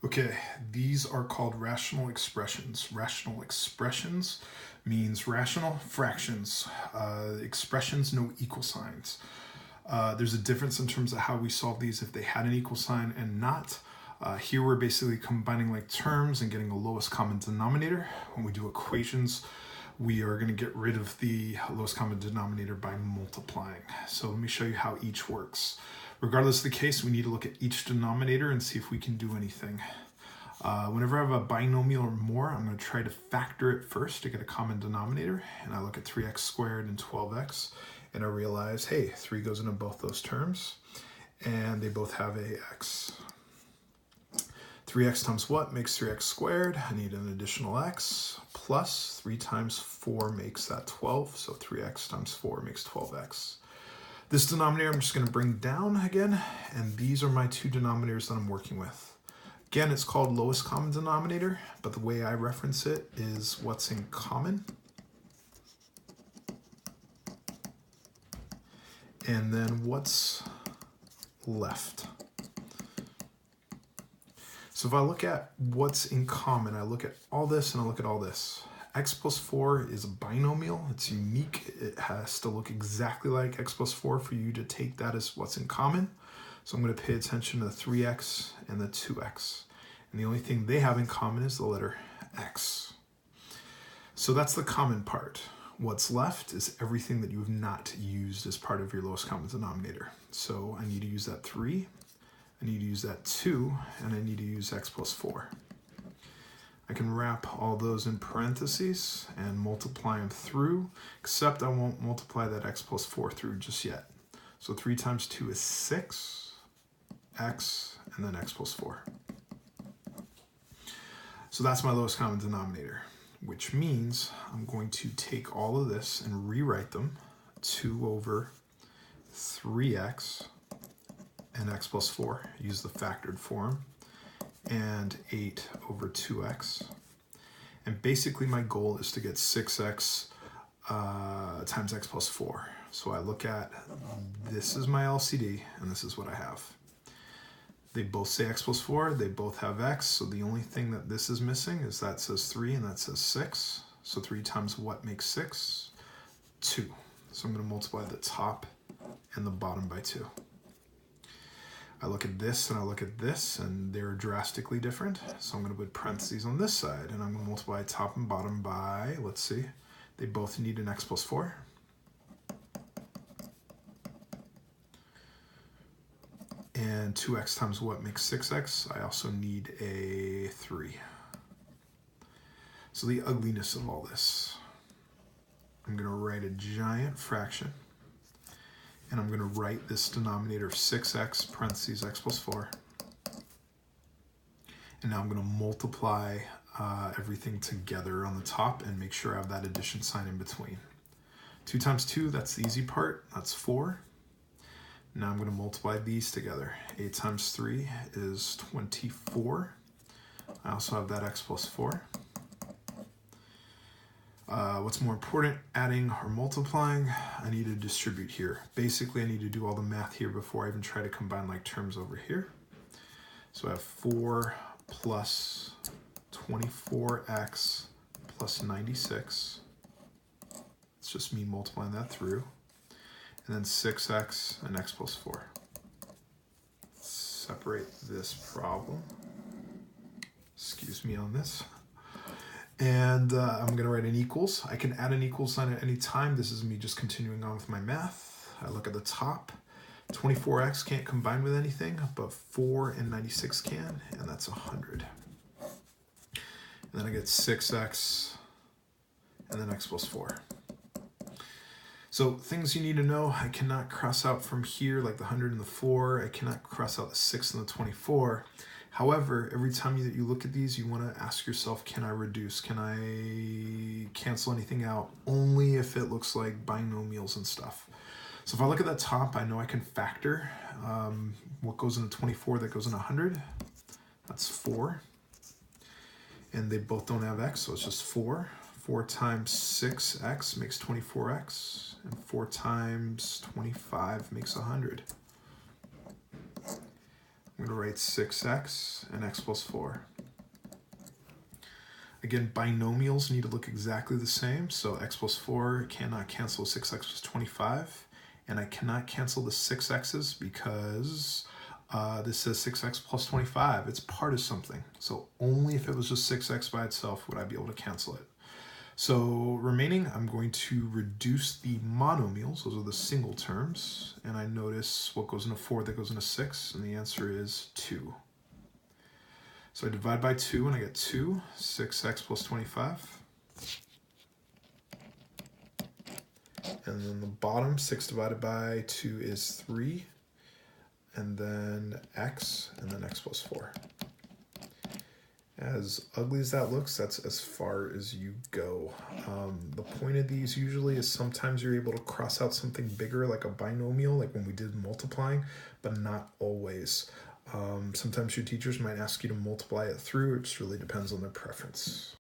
Okay, these are called rational expressions. Rational expressions means rational fractions. Expressions, no equal signs. There's a difference in terms of how we solve these if they had an equal sign and not. Here we're basically combining like terms and getting a lowest common denominator. When we do equations, we are going to get rid of the lowest common denominator by multiplying. So let me show you how each works. Regardless of the case, we need to look at each denominator and see if we can do anything. Whenever I have a binomial or more, I'm going to try to factor it first to get a common denominator. And I look at 3x squared and 12x, and I realize, hey, 3 goes into both those terms, and they both have a x. 3x times what makes 3x squared? I need an additional x, plus 3 times 4 makes that 12, so 3x times 4 makes 12x. This denominator I'm just going to bring down again, and these are my two denominators that I'm working with. Again, it's called lowest common denominator, but the way I reference it is what's in common. And then what's left. So if I look at what's in common, I look at all this and I look at all this. X plus 4 is a binomial. It's unique. It has to look exactly like x plus 4 for you to take that as what's in common. So I'm going to pay attention to the 3x and the 2x. And the only thing they have in common is the letter x. So that's the common part. What's left is everything that you have not used as part of your lowest common denominator. So I need to use that 3, I need to use that 2, and I need to use x plus 4. I can wrap all those in parentheses and multiply them through, except I won't multiply that x plus 4 through just yet. So 3 times 2 is 6, x, and then x plus 4. So that's my lowest common denominator, which means I'm going to take all of this and rewrite them. 2 over 3x and x plus 4, use the factored form, and 8 over 2x. And basically my goal is to get 6x times x plus 4. So I look at, this is my LCD, and this is what I have. They both say x plus 4, they both have x, so the only thing that this is missing is that says 3 and that says 6. So 3 times what makes 6? 2. So I'm going to multiply the top and the bottom by 2. I look at this and I look at this, and they're drastically different. So I'm going to put parentheses on this side, and I'm going to multiply top and bottom by, let's see, they both need an x plus 4. And 2x times what makes 6x? I also need a 3. So the ugliness of all this, I'm going to write a giant fraction, and I'm going to write this denominator of 6x parentheses x plus 4. And now I'm going to multiply everything together on the top and make sure I have that addition sign in between. 2 times 2, that's the easy part, that's 4. Now I'm going to multiply these together. 8 times 3 is 24. I also have that x plus 4. What's more important, adding or multiplying? I need to distribute here. Basically, I need to do all the math here before I even try to combine like terms over here. So I have 4 plus 24x plus 96. It's just me multiplying that through. And then 6x and x plus 4. Separate this problem. Excuse me on this. And I'm going to write an equals. I can add an equals sign at any time. This is me just continuing on with my math. I look at the top. 24x can't combine with anything, but 4 and 96 can, and that's 100. And then I get 6x and then x plus 4. So things you need to know, I cannot cross out from here like the 100 and the 4. I cannot cross out the 6 and the 24. However, every time that you look at these, you want to ask yourself, can I reduce? Can I cancel anything out? Only if it looks like binomials and stuff. So if I look at the top, I know I can factor what goes into 24 that goes into 100. That's 4. And they both don't have x, so it's just 4. 4 times 6x makes 24x, and 4 times 25 makes 100. I'm I'm going to write 6x and x plus 4. Again, binomials need to look exactly the same. So x plus 4 cannot cancel 6x plus 25. And I cannot cancel the 6x's because this says 6x plus 25. It's part of something. So only if it was just 6x by itself would I be able to cancel it. So remaining, I'm going to reduce the monomials. Those are the single terms. And I notice what goes into 4 that goes into 6. And the answer is 2. So I divide by 2 and I get 2, 6x plus 25. And then the bottom, 6 divided by 2 is 3. And then x, and then x plus 4. As ugly as that looks, that's as far as you go. The point of these usually is sometimes you're able to cross out something bigger like a binomial, like when we did multiplying, but not always. Sometimes your teachers might ask you to multiply it through. It just really depends on their preference.